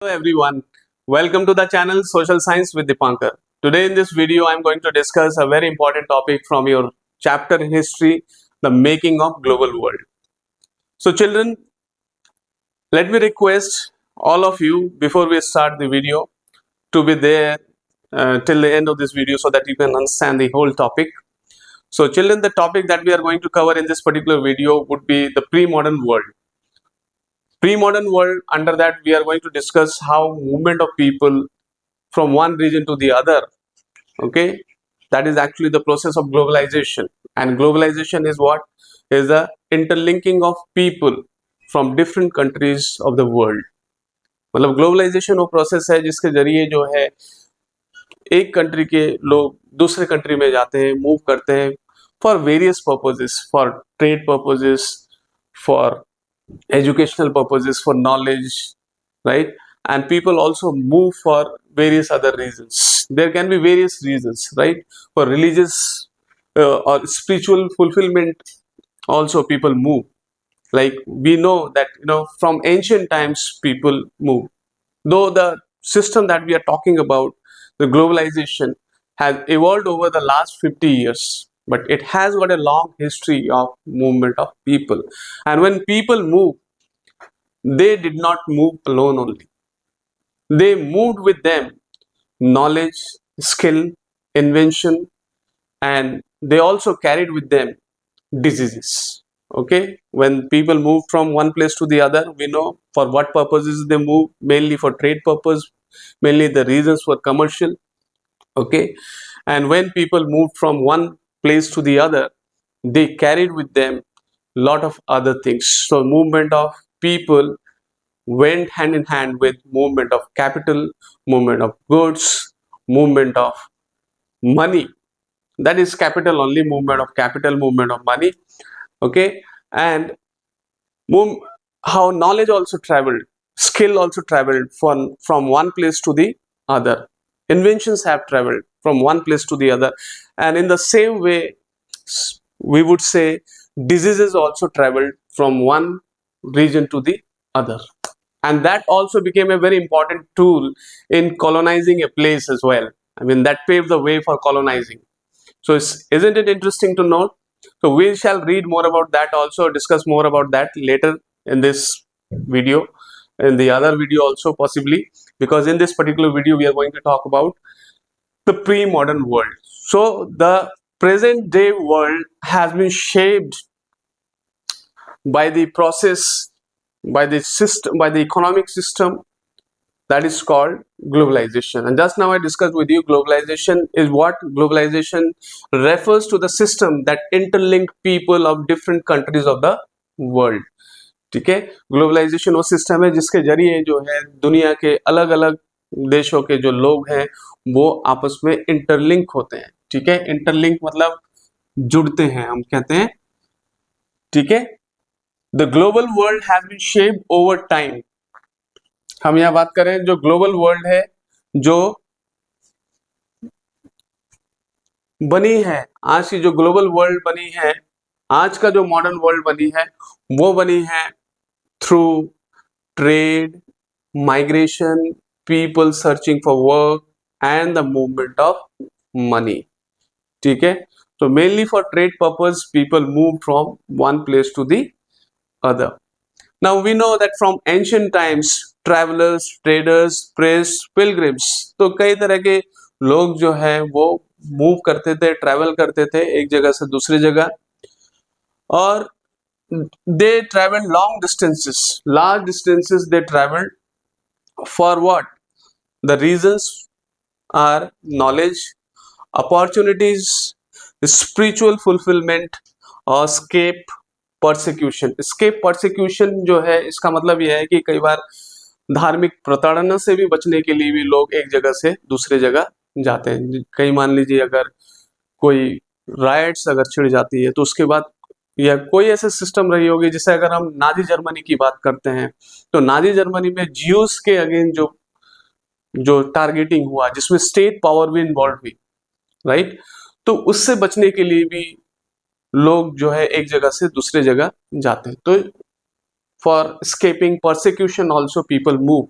Hello everyone, welcome to the channel Social Science with Dipankar. Today in this video I am going to discuss a very important topic from your chapter in history, the making of global world. So children, let me request all of you before we start the video to be there till the end of this video so that you can understand the whole topic. So children, the topic that we are going to cover in this particular video would be the pre-modern world. Pre-modern world, under that we are going to discuss how movement of people from one region to the other, okay, that is actually the process of globalization. And globalization is what? Is the interlinking of people from different countries of the world. मतलब globalisation वो process है जिसके जरिए जो है एक country के लोग दूसरे कंट्री में जाते हैं, मूव करते हैं for various purposes, for trade purposes, for educational purposes, for knowledge, right? And people also move for various other reasons. There can be various reasons, right? For religious or spiritual fulfillment also people move. Like we know that from ancient times people move, though the system that we are talking about, the globalization, has evolved over the last 50 years, but it has got a long history of movement of people. And when people move, they did not move alone only. They moved with them knowledge, skill, invention, and they also carried with them diseases. Okay, when people move from one place to the other, we know for what purposes they move, mainly for trade purpose, mainly the reasons were commercial. Okay, and when people moved from one place to the other, they carried with them lot of other things. So movement of people went hand in hand with movement of capital, movement of goods, movement of money. That is capital only, movement of capital, movement of money. Okay, and move, how knowledge also traveled, skill also traveled from one place to the other. Inventions have traveled from one place to the other, and in the same way, we would say diseases also traveled from one region to the other. And that also became a very important tool in colonizing a place as well. I mean, that paved the way for colonizing. So isn't it interesting to note? So we shall read more about that, also discuss more about that later in this video, in the other video also possibly, because in this particular video we are going to talk about the pre-modern world. So the present day world has been shaped by the process, by the system, by the economic system that is called globalization. And just now I discussed with you, globalization is what? Globalization refers to the system that interlink people of different countries of the world. ठीक है, globalisation वो system है जिसके जरिए जो है दुनिया के अलग अलग देशों के जो लोग हैं वो आपस में इंटरलिंक होते हैं. ठीक है, इंटरलिंक मतलब जुड़ते हैं, हम कहते हैं. ठीक है, the global world has bean shaped over time. हम यहाँ बात करें जो ग्लोबल वर्ल्ड है, जो बनी है, आज की जो ग्लोबल वर्ल्ड बनी है, आज का जो मॉडर्न वर्ल्ड बनी है, वो बनी है through trade, migration, people searching for work and the movement of money. ठीक है, तो mainly for trade purpose people move from one place to the other. Now we know that from ancient times travelers, traders, priests, pilgrims, तो कई तरह के लोग जो है वो मूव करते थे, ट्रैवल करते थे एक जगह से दूसरी जगह, और they traveled long distances, large distances they traveled. For what? The reasons are knowledge, opportunities, spiritual fulfillment और escape परसिक्यूशन. स्केप परसिक्यूशन जो है इसका मतलब यह है कि कई बार धार्मिक प्रताड़ना से भी बचने के लिए भी लोग एक जगह से दूसरे जगह जाते हैं. कई मान लीजिए अगर कोई राइट्स अगर छिड़ जाती है तो उसके बाद, या कोई ऐसे सिस्टम रही होगी, जैसे अगर हम नाजी जर्मनी की बात करते हैं तो नाजी जर्मनी में ज्यूस के अगेंस्ट जो जो टारगेटिंग हुआ जिसमें स्टेट पावर भी इन्वॉल्व हुई, राइट, तो उससे बचने के लिए भी लोग जो है एक जगह से दूसरे जगह जाते हैं. तो for escaping persecution also people move.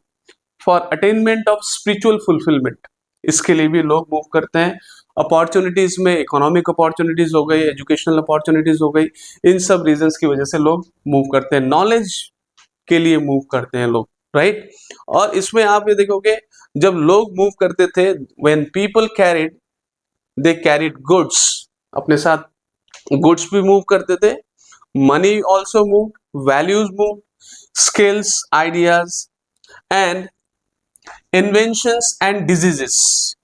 For attainment of spiritual fulfilment, इसके लिए भी लोग मूव करते हैं। अपॉर्चुनिटीज में इकोनॉमिक अपॉर्चुनिटीज हो गई, एजुकेशनल अपॉर्चुनिटीज हो गई, इन सब रीजंस की वजह से लोग मूव करते हैं, नॉलेज के लिए मूव करते हैं लोग, राइट। और इसमें आप ये देखोगे जब लोग मूव करते थे, when people carried, they carried goods, अपने साथ गुड्स भी मूव करते थे, money also move, values move, skills, ideas and inventions and diseases,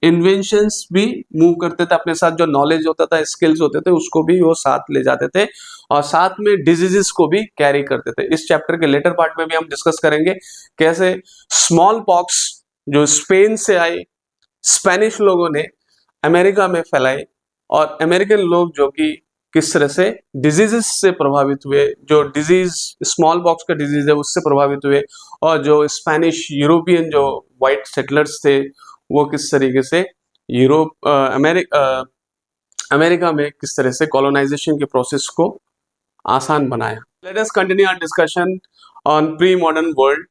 inventions भी मूव करते थे अपने साथ, जो नॉलेज होता था, स्किल्स होते थे, उसको भी वो साथ ले जाते थे और साथ में डिजीजेस को भी कैरी करते थे। इस चैप्टर के लेटर पार्ट में भी हम डिस्कस करेंगे कैसे स्मॉल पॉक्स जो स्पेन से आई, स्पेनिश लोगों ने अमेरिका में फैलाई और अमेरिकन लोग जो कि किस तरह से डिजीजेस से प्रभावित हुए, जो डिजीज स्मॉल पॉक्स का डिजीज है उससे प्रभावित हुए, और जो स्पेनिश यूरोपियन जो व्हाइट सेटलर्स थे वो किस तरीके से यूरोप अमेरिका में किस तरह से कॉलोनाइजेशन के प्रोसेस को आसान बनाया। Let us continue our discussion on pre modern world.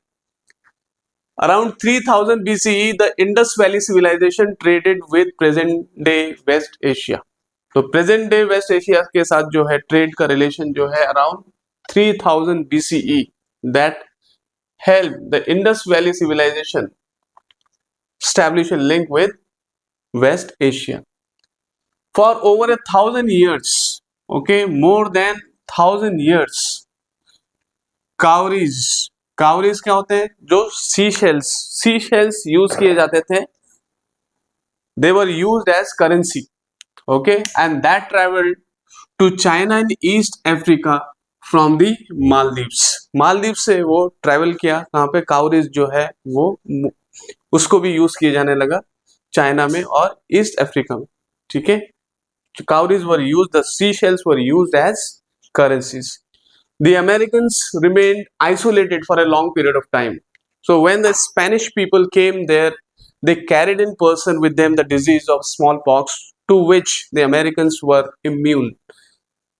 Around 3000 BCE, the Indus Valley civilization traded with present day West Asia. तो प्रेजेंट डे वेस्ट एशिया के साथ जो है ट्रेड का रिलेशन जो है around 3000 BCE, that helped the Indus Valley civilization establish a link with West Asia. For over 1000 years, okay, more than 1000 years, कावरीज क्या होते हैं, जो सी शेल्स यूज किए जाते थे, they were used as currency, okay, and that travelled to China and East Africa from the Maldives से वो travel किया कहाँ पे, कावरीज जो है वो उसको भी यूज किए जाने लगा चाइना में और ईस्ट अफ्रीका में, ठीक है। Cowries were used, the sea shells were used as currencies. The Americans remained isolated for a long period of time. So when the Spanish people came there, they carried in person with them the disease of smallpox, to which the Americans were immune.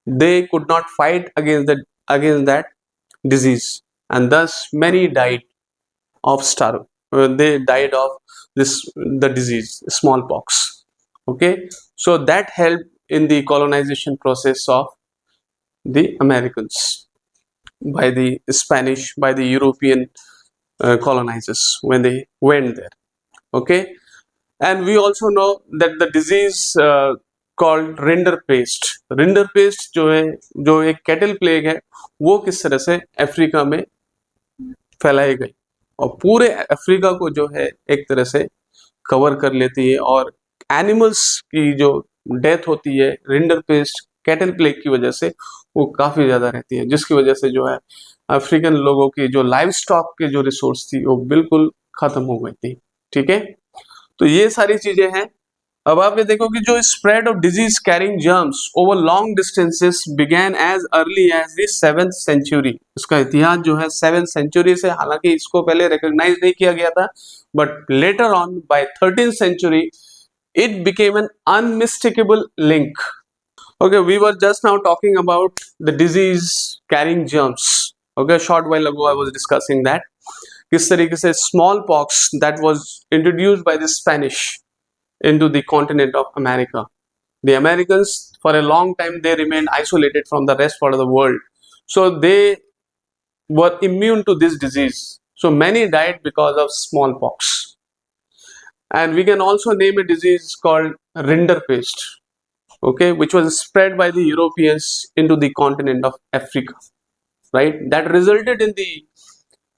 They could not fight against that disease, and thus many died of they died of the disease smallpox. Okay, so that helped in the colonization process of the Americans by the Spanish, by the European colonizers when they went there. Okay, and we also know that the disease called rinderpest जो है, जो एक cattle plague है, वो किस तरह से Africa में फैलाई गई और पूरे अफ्रीका को जो है एक तरह से कवर कर लेती है, और एनिमल्स की जो डेथ होती है रिंडरपेस्ट कैटल प्लेग की वजह से वो काफी ज्यादा रहती है, जिसकी वजह से जो है अफ्रीकन लोगों की जो लाइव स्टॉक के जो रिसोर्स थी वो बिल्कुल खत्म हो गई थी, ठीक है। तो ये सारी चीजें हैं। अब आप ये देखो कि जो spread of disease carrying germs over long distances began as early as the 7th century. इसका इतिहास जो है 7th सेंचुरी से, हालांकि इसको पहले रिकॉग्नाइज नहीं किया गया था, but later on by 13th century it became an unmistakable link. Okay, we were just now talking about the disease carrying germs. Okay, a short while ago I was discussing that किस तरीके से smallpox that was introduced by the Spanish into the continent of America. The Americans for a long time they remained isolated from the rest part of the world, so they were immune to this disease. So many died because of smallpox. And we can also name a disease called rinderpest, okay, which was spread by the Europeans into the continent of Africa, right? That resulted in the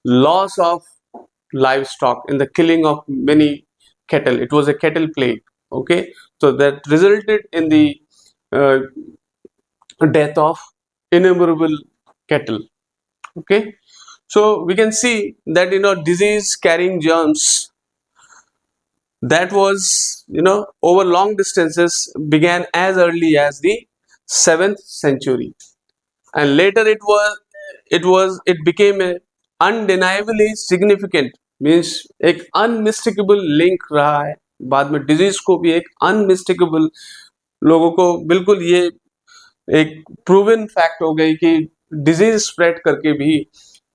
loss of livestock, in the killing of many cattle. It was a cattle plague, okay, so that resulted in the death of innumerable cattle, okay. So we can see that, you know, disease carrying germs that was, you know, over long distances began as early as the 7th century, and later it became a undeniably significant, means एक unmistakable link रहा है, बाद में disease को भी एक unmistakable, लोगों को बिल्कुल ये एक proven fact हो गई कि disease spread करके भी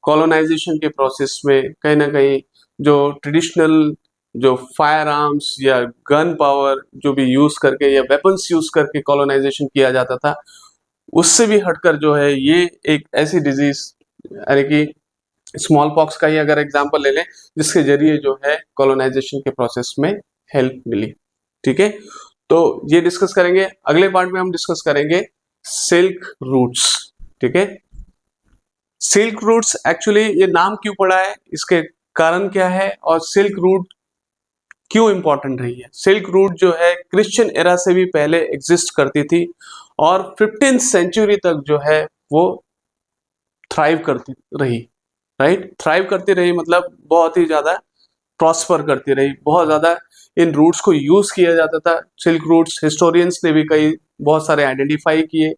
colonization के process में कहीं ना कहीं जो ट्रेडिशनल जो फायर आर्म्स या गन पावर जो भी यूज करके या वेपन्स यूज करके कॉलोनाइजेशन किया जाता था, उससे भी हटकर जो है ये एक ऐसी डिजीज, यानी कि स्मॉल पॉक्स का ही अगर एग्जांपल ले लें, जिसके जरिए जो है कॉलोनाइजेशन के प्रोसेस में हेल्प मिली। ठीक है, तो ये डिस्कस करेंगे। अगले पार्ट में हम डिस्कस करेंगे सिल्क रूट्स। ठीक है, सिल्क रूट्स एक्चुअली ये नाम क्यों पड़ा है, इसके कारण क्या है, और सिल्क रूट क्यों इंपॉर्टेंट रही है। सिल्क रूट जो है क्रिश्चियन एरा से भी पहले एग्जिस्ट करती थी और 15th सेंचुरी तक जो है वो थ्राइव करती रही। राइट, थ्राइव करती रही मतलब बहुत ही ज्यादा प्रॉस्पर करती रही, बहुत ज्यादा इन रूट्स को यूज किया जाता था। सिल्क रूट्स हिस्टोरियंस ने भी कई बहुत सारे आइडेंटिफाई किए,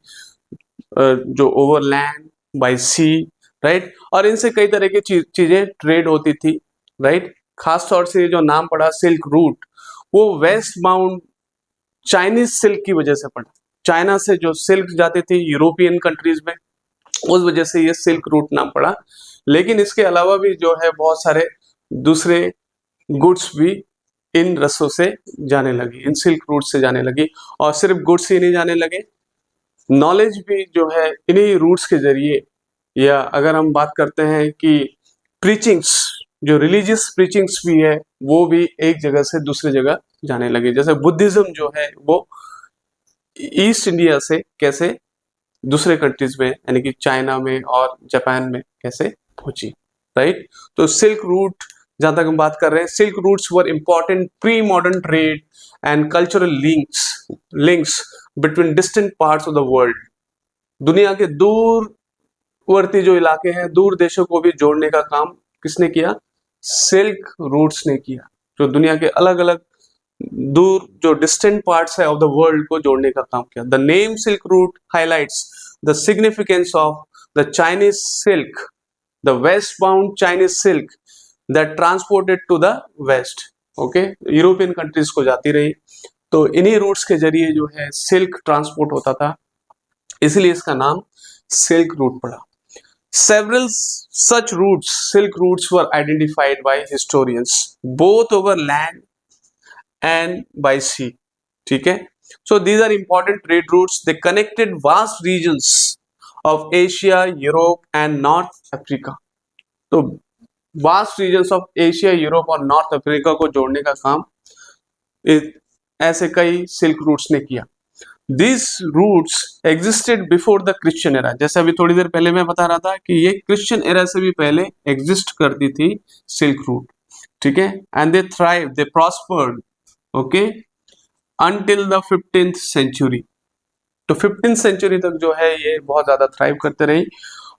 जो ओवरलैंड बाय सी, राइट, और इनसे कई तरह की चीजें ट्रेड होती थी। राइट, खास तौर से जो नाम पड़ा सिल्क रूट, वो वेस्ट बाउंड चाइनीज सिल्क की वजह से पड़ा। चाइना से जो सिल्क जाती थी यूरोपियन कंट्रीज में, उस वजह से ये सिल्क रूट नाम पड़ा। लेकिन इसके अलावा भी जो है बहुत सारे दूसरे गुड्स भी इन रस्सों से जाने लगी, इन सिल्क रूट से जाने लगी। और सिर्फ गुड्स ही नहीं जाने लगे, नॉलेज भी जो है इन्हीं रूट्स के जरिए, या अगर हम बात करते हैं कि प्रीचिंग्स, जो रिलीजियस प्रीचिंग्स भी है, वो भी एक जगह से दूसरी जगह जाने लगे। जैसे बुद्धिज्म जो है वो ईस्ट इंडिया से कैसे दूसरे कंट्रीज में, यानी कि चाइना में और जापान में कैसे पहुंची। राइट, तो सिल्क रूट जहां तक हम बात कर रहे हैं, silk routes were important pre modern trade and cultural links between distant parts of the world. दुनिया के दूरवर्ती जो इलाके हैं, दूर देशों को भी जोड़ने का काम किसने किया, सिल्क रूट्स ने किया, जो दुनिया के अलग अलग दूर जो डिस्टेंट पार्ट्स है ऑफ द वर्ल्ड को जोड़ने का काम किया। The name silk route highlights the significance of the Chinese silk, the westbound Chinese silk that transported to the west. Okay, European countries को जाती रही, तो इन्हीं रूट्स के जरिए जो है सिल्क ट्रांसपोर्ट होता था, इसलिए इसका नाम सिल्क रूट पड़ा। Several such routes, silk routes, were identified by historians, both over land and by sea. ठीक है, so these are important trade routes. They connected vast regions of Asia, Europe, and North Africa. तो vast regions of Asia, Europe और North Africa को जोड़ने का काम ऐसे कई सिल्क रूट्स ने किया। These routes existed before the Christian era. जैसे अभी थोड़ी देर पहले मैं बता रहा था कि ये क्रिश्चियन एरा से भी पहले एग्जिस्ट करती थी सिल्क रूट। ठीक है, and they thrive, they prospered, okay, until the 15th century. तो 15th सेंचुरी तक जो है ये बहुत ज्यादा थ्राइव करते रही।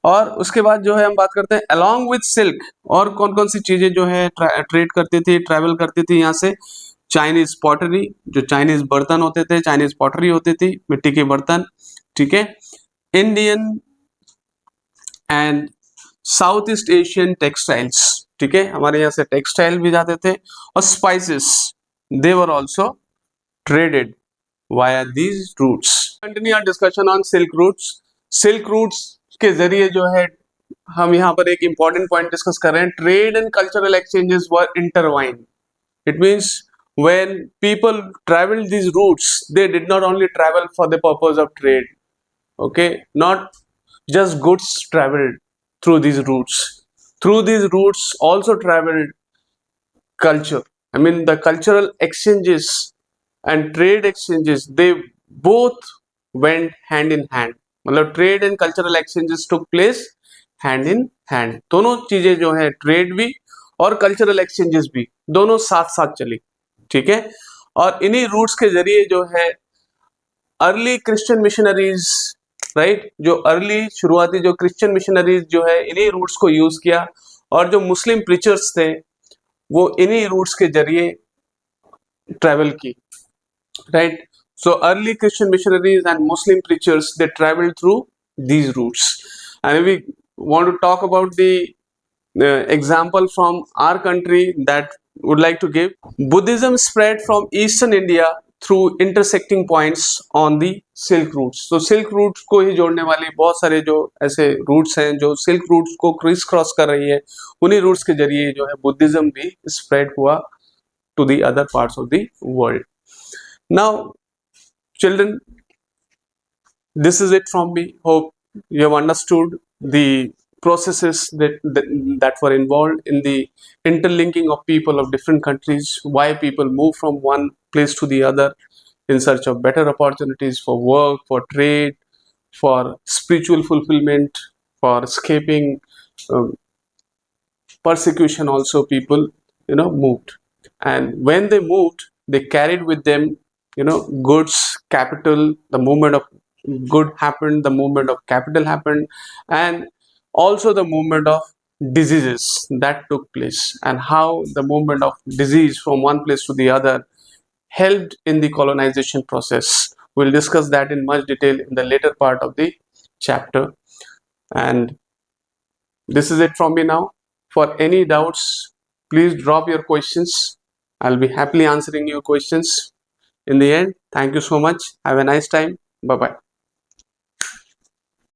और उसके बाद जो है हम बात करते हैं अलॉन्ग विथ सिल्क, और कौन कौन सी चीजें जो है ट्रेड करती थी, ट्रेवल करती थी यहाँ से। चाइनीज पॉटरी, जो चाइनीज बर्तन होते थे, चाइनीज पॉटरी होती थी, मिट्टी के बर्तन। ठीक है, Indian and south east Asian textiles. ठीक है, हमारे यहाँ से टेक्सटाइल भी जाते थे। और spices, they were also traded via these routes. Continue our discussion on silk routes. Silk routes के जरिए जो है हम यहाँ पर एक इंपॉर्टेंट पॉइंट डिस्कस कर रहे हैं, trade and cultural exchanges were intertwined. It means when people traveled these routes, they did not only travel for the purpose of trade, okay, not just goods traveled through these routes. Through these routes also traveled culture. I mean, the cultural exchanges and trade exchanges, they both went hand in hand. मतलब trade and cultural exchanges took place hand in hand. दोनों चीजें जो है, trade भी और cultural exchanges भी, दोनों साथ साथ चली। ठीक है, और इन्हीं रूट्स के जरिए जो है अर्ली क्रिश्चियन मिशनरीज, राइट, जो अर्ली शुरुआती जो क्रिश्चियन मिशनरीज जो है इन्हीं रूट्स को यूज किया, और जो मुस्लिम प्रीचर्स थे वो इन्हीं रूट्स के जरिए ट्रेवल की। Right, so early Christian missionaries and Muslim preachers, they travelled through these routes. And we want to talk about the example from our country that would like to give. Buddhism spread from eastern India through intersecting points on the silk routes. So silk routes को ही जोड़ने वाली बहुत सारे जो ऐसे routes हैं जो silk routes को क्रिस क्रॉस कर रही है, उन्हीं routes के जरिए जो है बुद्धिज्म भी स्प्रेड हुआ to the other parts of the world. Now children, this is it from me. Hope you have understood the processes that were involved in the interlinking of people of different countries, why people move from one place to the other in search of better opportunities for work, for trade, for spiritual fulfillment, for escaping persecution. Also people moved, and when they moved they carried with them goods, capital. The movement of good happened, the movement of capital happened, and also the movement of diseases that took place, and how the movement of disease from one place to the other helped in the colonization process. We'll discuss that in much detail in the later part of the chapter. And this is it from me now. For any doubts, please drop your questions. I'll be happily answering your questions. In the end, thank you so much. Have a nice time. Bye bye.